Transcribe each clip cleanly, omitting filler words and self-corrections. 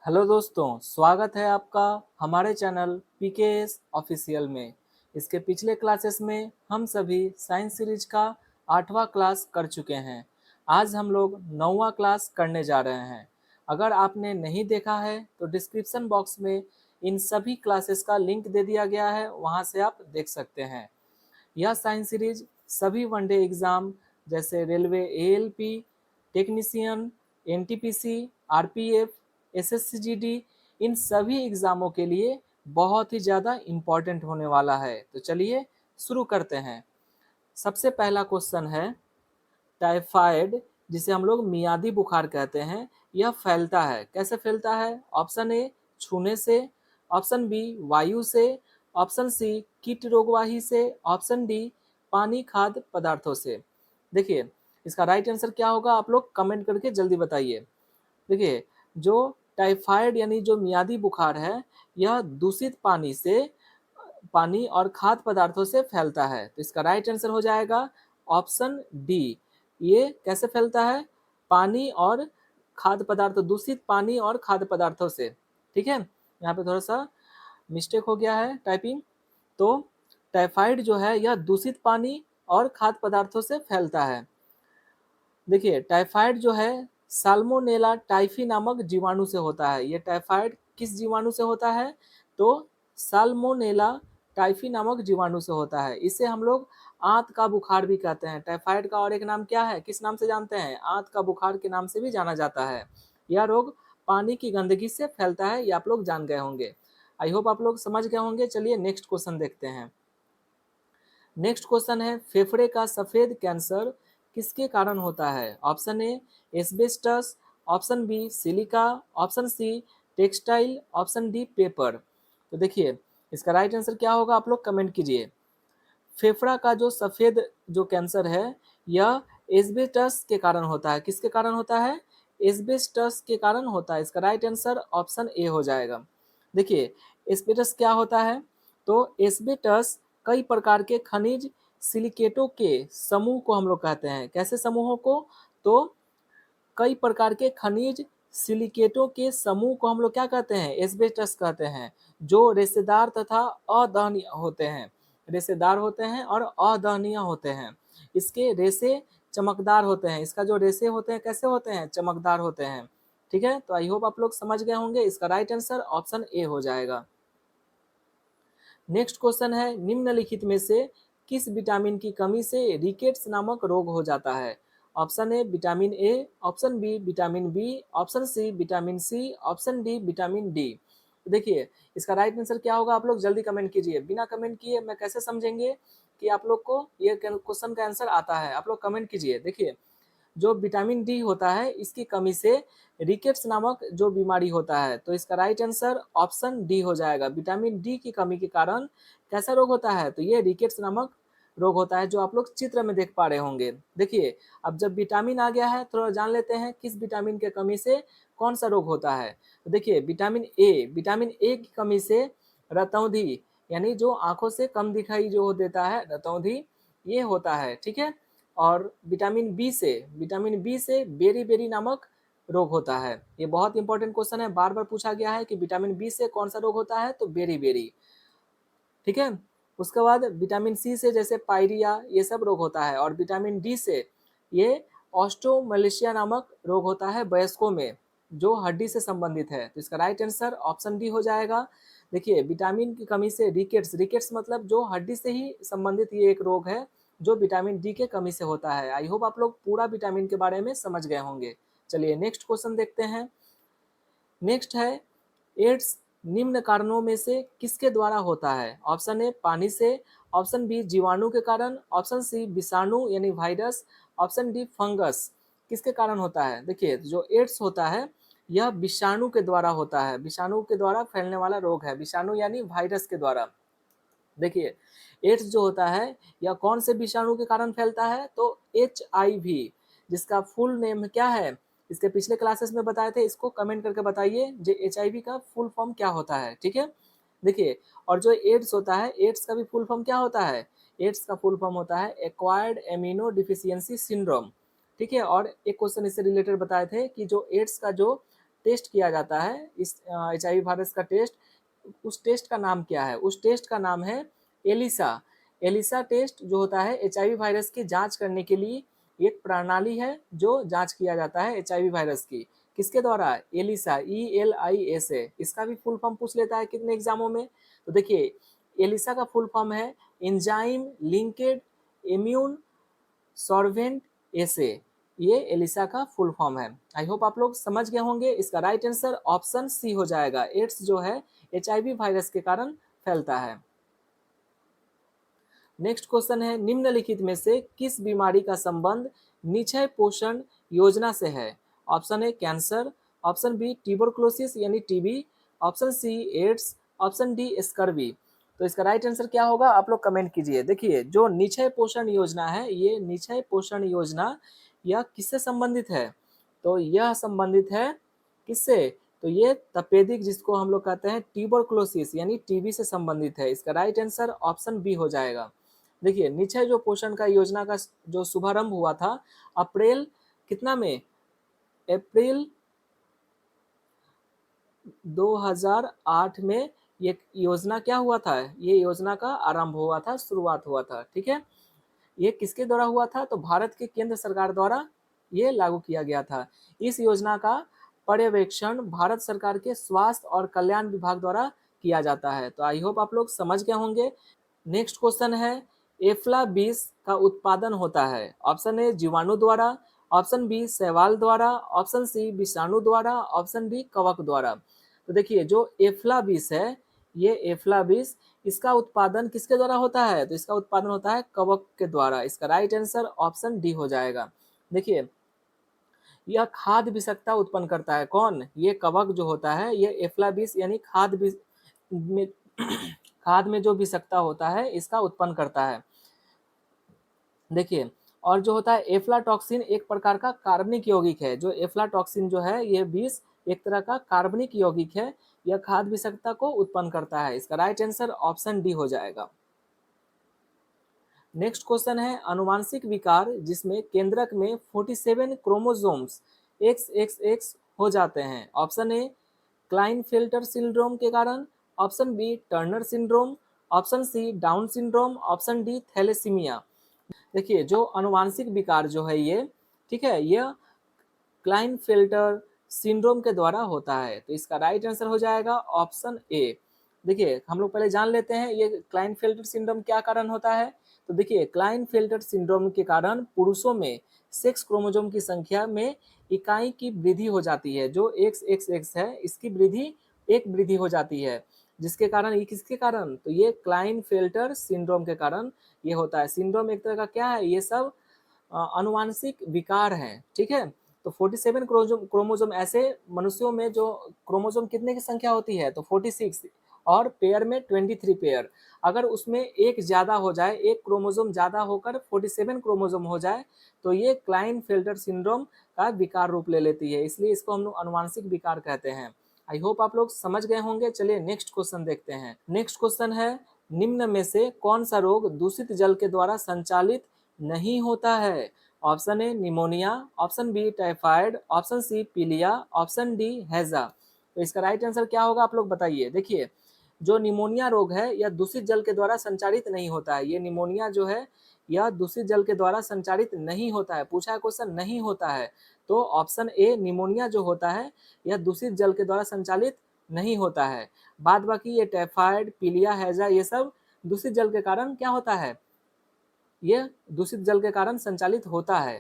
Hello दोस्तों, स्वागत है आपका हमारे चैनल पीकेएस ऑफिशियल में। इसके पिछले क्लासेस में हम सभी साइंस सीरीज का 8वां क्लास कर चुके हैं। आज हम लोग 9वां क्लास करने जा रहे हैं। अगर आपने नहीं देखा है तो डिस्क्रिप्शन बॉक्स में इन सभी क्लासेस का लिंक दे दिया गया है, वहां से आप देख सकते हैं। यह साइंस सीरीज सभी वनडे एग्जाम जैसे railway ALP, technician, NTPC, RPF, SSC GD, इन सभी एग्जामों के लिए बहुत ही ज़्यादा इम्पोर्टेंट होने वाला है। तो चलिए शुरू करते हैं। सबसे पहला क्वेश्चन है, टाइफाइड जिसे हम लोग मियादी बुखार कहते हैं, यह फैलता है, कैसे फैलता है? ऑप्शन ए छूने से, ऑप्शन बी वायु से, ऑप्शन सी कीट रोगवाही से, ऑप्शन डी पानी खाद्य पदार्थों से। देखिए इसका राइट आंसर क्या होगा, आप लोग कमेंट करके जल्दी बताइए। देखिए जो टाइफाइड यानी जो मियादी बुखार है, यह दूषित पानी और खाद्य पदार्थों से फैलता है। तो इसका राइट आंसर हो जाएगा ऑप्शन डी। ये कैसे फैलता है? पानी और खाद्य पदार्थ, दूषित पानी और खाद्य पदार्थों से। ठीक है, यहाँ पे थोड़ा सा मिस्टेक हो गया है टाइपिंग। तो टाइफाइड जो है यह दूषित पानी और खाद्य पदार्थों से फैलता है। देखिए टाइफाइड जो है साल्मोनेला टाइफी नामक जीवाणु से होता है। ये टाइफाइड किस जीवाणु से होता है? तो साल्मोनेला टाइफी नामक जीवाणु से होता है। इसे हम लोग आंत का बुखार भी कहते हैं। टाइफाइड का और एक नाम क्या है, किस नाम से जानते हैं? आंत का बुखार के नाम से भी जाना जाता है। यह रोग पानी की गंदगी से फैलता है, ये आप लोग जान गए होंगे। आई होप आप लोग समझ गए होंगे। चलिए नेक्स्ट क्वेश्चन देखते हैं। नेक्स्ट क्वेश्चन है, फेफड़े का सफेद कैंसर किसके कारण होता है? Option A asbestos, option B silica, option C textile, option D paper. तो देखिए इसका राइट आंसर क्या होगा, आप लोग कमेंट कीजिए। फेफड़ा का जो सफेद जो कैंसर है, यह एस्बेस्टस के कारण होता है। किसके कारण होता है? एस्बेस्टस के कारण होता है। इसका राइट आंसर ऑप्शन ए हो जाएगा। देखिए एस्बेस्टस क्या होता है? तो एस्बेस्टस कई प्रकार के खनिज सिलिकेटों के समूह को हम लोग कहते हैं। कैसे समूहों को? तो कई प्रकार के खनिज सिलिकेटों के समूह को हम लोग क्या कहते हैं? एस्बेस्टस कहते हैं, जो रेशेदार तथा अदहनीय होते हैं। रेशेदार होते हैं और अदहनीय होते हैं। इसके रेशे चमकदार होते हैं। इसका जो रेशे होते हैं कैसे होते हैं? चमकदार होते हैं। ठीक है, तो आई होप आप लोग समझ गए होंगे। इसका राइट आंसर ऑप्शन ए हो जाएगा। नेक्स्ट क्वेश्चन है, निम्नलिखित में से किस विटामिन की कमी से रिकेट्स नामक रोग हो जाता है? Option A vitamin A, option B vitamin B, option C vitamin C, option D vitamin D. देखिए इसका राइट आंसर क्या होगा, आप लोग जल्दी कमेंट कीजिए। बिना कमेंट किए मैं कैसे समझेंगे कि आप लोग को ये क्वेश्चन का आंसर आता है? आप लोग कमेंट कीजिए। देखिए जो विटामिन डी होता है, इसकी कमी से रिकेट्स नामक जो बीमारी होता है। तो इसका राइट आंसर ऑप्शन डी हो जाएगा। विटामिन डी की कमी के कारण कैसा रोग होता है? तो ये रिकेट्स नामक रोग होता है, जो आप लोग चित्र में देख पा रहे होंगे। देखिए अब जब विटामिन आ गया है, थोड़ा जान लेते हैं किस विटामिन के कमी से कौन सा रोग होता है। तो देखिए विटामिन ए की कमी से रतौंधी, यानी जो आंखों से कम दिखाई जो देता है, रतौंधी, ये होता है। ठीक है, और विटामिन बी से बेरी बेरी नामक रोग होता है। ये बहुत इंपॉर्टेंट क्वेश्चन है, बार बार पूछा गया है कि विटामिन बी से कौन सा रोग होता है? तो बेरी बेरी। ठीक है, उसके बाद विटामिन सी से जैसे पायरिया, ये सब रोग होता है। और विटामिन डी से ये ऑस्टोमलेशिया नामक रोग होता है वयस्कों में, जो हड्डी से संबंधित है। तो इसका राइट आंसर ऑप्शन डी हो जाएगा। देखिए विटामिन की कमी से रिकेट्स मतलब जो हड्डी से ही संबंधित ये एक रोग है, जो विटामिन डी के कमी से होता है। आई होप आप लोग पूरा विटामिन के बारे में समझ गए होंगे। चलिए नेक्स्ट क्वेश्चन देखते हैं। नेक्स्ट है, एड्स निम्न कारणों में से किसके द्वारा होता है? ऑप्शन ए पानी से, ऑप्शन बी जीवाणु के कारण, ऑप्शन सी विषाणु यानी वायरस, ऑप्शन डी फंगस। किसके कारण होता है? देखिए जो एड्स होता है, यह विषाणु के द्वारा होता है। विषाणु के द्वारा फैलने वाला रोग है, विषाणु यानी वायरस के द्वारा। देखिए एड्स जो होता है, यह कौन से विषाणु के कारण फैलता है? तो HIV, जिसका फुल नेम क्या है? इसके पिछले क्लासेस में बताए थे, इसको कमेंट करके बताइए जो HIV का फुल फॉर्म क्या होता है। ठीक है, देखिए और जो एड्स होता है, एड्स का भी फुल फॉर्म क्या होता है? एड्स का फुल फॉर्म होता है एक्वायर्ड एमिनो डिफिशियंसी सिंड्रोम। ठीक है, और एक क्वेश्चन इससे रिलेटेड बताए थे कि जो एड्स का जो टेस्ट किया जाता है इस HIV वायरस का टेस्ट, उस टेस्ट का नाम क्या है? उस टेस्ट का नाम है एलिसा। एलिसा टेस्ट जो होता है HIV वायरस की जांच करने के लिए एक प्रणाली है जो जांच किया जाता है HIV वायरस की। किसके द्वारा? ELISA, ELISA। इसका भी फुल फॉर्म पूछ लेता है कितने एग्जामों में। तो देखिए, एलिसा का फुल फॉर्म है एंजाइम लिंकेड इम्यून सॉल्वेंट एसे। ये एलिसा का फुल फॉर्म है। आई होप आप लोग समझ गए होंगे। इसका राइट आंसर ऑप्शन सी हो जाएगा। एड्स जो है HIV वायरस के कारण फैलता है। नेक्स्ट क्वेश्चन है, निम्नलिखित में से किस बीमारी का संबंध निक्षय पोषण योजना से है? Option A cancer, option B tuberculosis यानी TB, option C AIDS, option D scurvy. तो इसका राइट आंसर क्या होगा आप लोग कमेंट कीजिए। देखिए, जो निक्षय पोषण योजना है, ये निक्षय पोषण योजना यह किससे संबंधित है? तो यह संबंधित है किससे? तो ये तपेदिक, जिसको हम लोग कहते हैं ट्यूबरकुलोसिस यानी टीबी से संबंधित है। इसका राइट आंसर ऑप्शन बी हो जाएगा। देखिए, निक्षय जो पोषण का योजना का जो शुभारंभ हुआ था अप्रैल कितना में? अप्रैल 2008 में ये योजना क्या हुआ था? ये योजना का आरंभ हुआ था, शुरुआत हुआ था। ठीक है, ये किसके द्वारा हुआ था? तो भारत के केंद्र सरकार द्वारा ये लागू किया गया था। इस योजना का पर्यवेक्षण भारत सरकार के स्वास्थ्य और कल्याण विभाग द्वारा किया जाता है। तो आई होप आप लोग समझ गए होंगे। नेक्स्ट क्वेश्चन है, एफ्ला बीस का उत्पादन होता है? ऑप्शन ए जीवाणु द्वारा, ऑप्शन बी शैवाल द्वारा, ऑप्शन सी विषाणु द्वारा, ऑप्शन डी कवक द्वारा। तो देखिए, जो एफ्ला बीस है, ये एफ्ला बीस, इसका उत्पादन किसके द्वारा होता है? तो इसका उत्पादन होता है कवक के द्वारा। इसका राइट आंसर ऑप्शन डी हो जाएगा। देखिए, यह खाद्य विषाक्तता उत्पन्न करता है। कौन? ये कवक जो होता है, ये एफ्लाबिस यानी खाद्य में खाद में जो विषाक्तता होता है इसका उत्पन्न करता है। देखिए, और जो होता है एफ्लाटॉक्सिन एक प्रकार का कार्बनिक यौगिक है। जो एफ्लाटॉक्सिन जो है ये विष एक तरह का कार्बनिक यौगिक है। यह खाद्य विषाक्तता को उत्पन्न करता है। इसका राइट आंसर ऑप्शन डी हो जाएगा। नेक्स्ट क्वेश्चन है, अनुवांशिक विकार जिसमें केंद्रक में 47 क्रोमोसोम्स XXX हो जाते हैं। ऑप्शन ए क्लाइनफेल्टर सिंड्रोम के कारण, option B Turner syndrome, option C Down syndrome, option D thalassaemia. देखिए, जो अनुवांशिक विकार जो है ये, ठीक है, यह क्लाइनफेल्टर सिंड्रोम के द्वारा होता है। तो इसका राइट आंसर हो जाएगा ऑप्शन ए। देखिए, हम लोग पहले जान लेते हैं ये क्लाइनफेल्टर सिंड्रोम क्या कारण होता है। तो देखिए, क्लाइनफेल्टर सिंड्रोम के कारण पुरुषों में सेक्स क्रोमोसोम की संख्या में इकाई की वृद्धि हो जाती है। जो XXX है, इसकी वृद्धि एक वृद्धि हो जाती है, जिसके कारण, ये किसके कारण? तो ये क्लाइनफेल्टर सिंड्रोम के कारण ये होता है। सिंड्रोम एक तरह का क्या है? ये सब अनुवांशिक विकार हैं। ठीक है, तो 47 क्रोमोसोम ऐसे मनुष्यों में जो क्रोमोसोम कितने की संख्या होती है? तो 46, और पेयर में 23 पेयर। अगर उसमें एक ज्यादा हो जाए, एक क्रोमोसोम ज्यादा होकर 47 क्रोमोसोम हो जाए, तो ये क्लाइनफेल्टर सिंड्रोम का विकार रूप ले लेती है। इसलिए इसको हम लोग अनुवांशिक विकार कहते हैं। आई होप आप लोग समझ गए होंगे। चलिए नेक्स्ट क्वेश्चन देखते हैं। नेक्स्ट क्वेश्चन है, निम्न में से कौन सा रोग दूषित जल के द्वारा संचालित नहीं होता है? Option A pneumonia, option B typhoid, option C पीलिया, ऑप्शन डी हैजा। तो इसका राइट आंसर क्या होगा आप लोग बताइए। देखिए, जो निमोनिया रोग है यह दूषित जल के द्वारा संचारित नहीं होता है। ये निमोनिया जो है यह दूषित जल के द्वारा संचारित नहीं होता है। पूछा है क्वेश्चन, नहीं होता है। तो ऑप्शन ए निमोनिया जो होता है यह दूषित जल के द्वारा संचालित नहीं होता है। बाद बाकी ये टाइफाइड, पीलिया, हैजा, ये सब दूषित जल के कारण क्या होता है? ये दूषित जल के कारण संचालित होता है।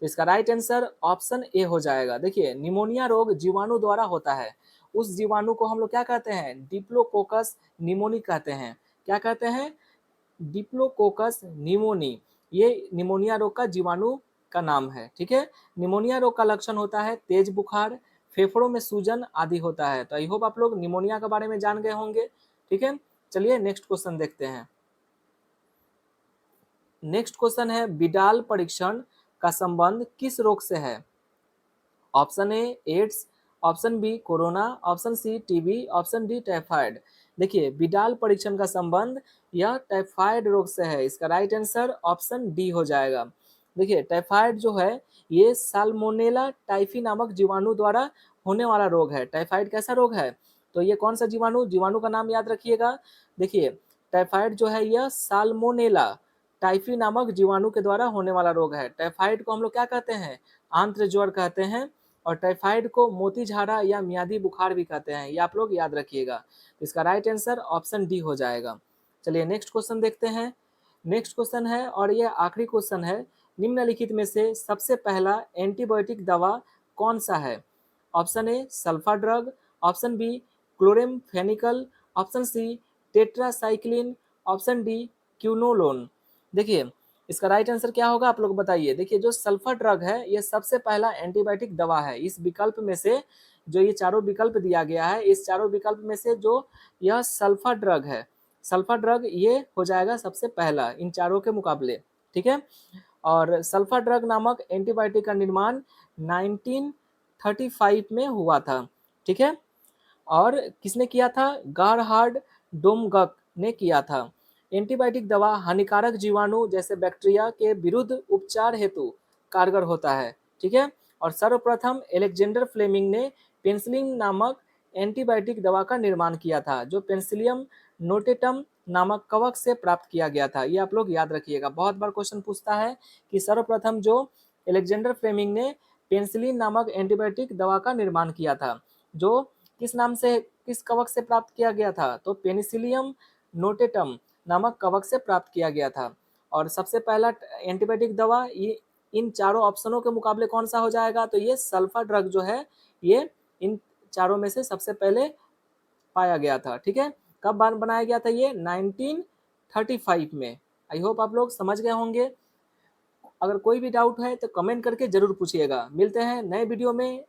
तो इसका राइट आंसर ऑप्शन ए हो जाएगा। देखिए, निमोनिया रोग जीवाणु द्वारा होता है। उस जीवाणु को हम लोग क्या कहते हैं? डिप्लोकोकस निमोनी कहते हैं। क्या कहते हैं? Diplococcus pneumoniae. ये निमोनिया रोग का जीवाणु का नाम है। ठीक है, निमोनिया रोग का लक्षण होता है तेज बुखार, फेफड़ों में सूजन आदि होता है। तो आई होप आप लोग निमोनिया के बारे में जान गए होंगे। ठीक है, चलिए नेक्स्ट क्वेश्चन देखते हैं। नेक्स्ट क्वेश्चन है, बिडाल परीक्षण का संबंध किस रोग से है? Option A AIDS, option B corona, option C TB, option D typhoid. देखिए, बिडाल परीक्षण का संबंध यह टाइफाइड रोग से है। इसका राइट आंसर ऑप्शन डी हो जाएगा। देखिए टाइफाइड जो है ये साल्मोनेला टाइफी नामक जीवाणु द्वारा होने वाला रोग है। टाइफाइड कैसा रोग है? तो ये कौन सा जीवाणु का नाम याद रखिएगा। देखिए टाइफाइड जो है यह साल्मोनेला टाइफी नामक जीवाणु के द्वारा होने वाला रोग है। टाइफाइड को हम लोग क्या कहते हैं? आंत्र ज्वर कहते हैं। और टाइफाइड को मोती झाड़ा या मियादी बुखार भी कहते हैं, ये आप लोग याद रखिएगा। इसका राइट आंसर ऑप्शन डी हो जाएगा। चलिए नेक्स्ट क्वेश्चन देखते हैं। नेक्स्ट क्वेश्चन है और ये आखिरी क्वेश्चन है, निम्नलिखित में से सबसे पहला एंटीबायोटिक दवा कौन सा है? Option A sulfa drug, option B chloramphenicol, option C tetracycline, option D quinolone. देखिए इसका राइट आंसर क्या होगा आप लोग बताइए। देखिए जो सल्फर ड्रग है ये सबसे पहला एंटीबायोटिक दवा है। इस विकल्प में से जो ये चारों विकल्प दिया गया है, इस चारों विकल्प में से जो यह सल्फर ड्रग है, सल्फर ड्रग ये हो जाएगा सबसे पहला इन चारों के मुकाबले। ठीक है। और सल्फर ड्रग नामक एंटीबायोटिक का निर्माण 1935 में हुआ था। ठीक है। और किसने किया था? गारहार्ड डोमगक ने किया था। एंटीबायोटिक दवा हानिकारक जीवाणु जैसे बैक्टीरिया के विरुद्ध उपचार हेतु कारगर होता है। ठीक है। और सर्वप्रथम एलेक्जेंडर फ्लेमिंग ने पेनिसिलिन नामक एंटीबायोटिक दवा का निर्माण किया था, जो पेनिसिलियम नोटेटम नामक कवक से प्राप्त किया गया था। ये आप लोग याद रखिएगा, बहुत बार क्वेश्चन पूछता है कि सर्वप्रथम जो एलेक्जेंडर फ्लेमिंग ने पेनिसिलिन नामक एंटीबायोटिक दवा का निर्माण किया था, जो किस नाम से, किस कवक से प्राप्त किया गया था? तो पेनिसिलियम नोटेटम नामक कवक से प्राप्त किया गया था। और सबसे पहला एंटीबायोटिक दवा ये इन चारों ऑप्शनों के मुकाबले कौन सा हो जाएगा? तो ये सल्फर ड्रग जो है ये इन चारों में से सबसे पहले पाया गया था। ठीक है। कब बनाया गया था? ये 1935 में। आई होप आप लोग समझ गए होंगे। अगर कोई भी डाउट है तो कमेंट करके जरूर पूछिएगा। मिलते हैं नए वीडियो में।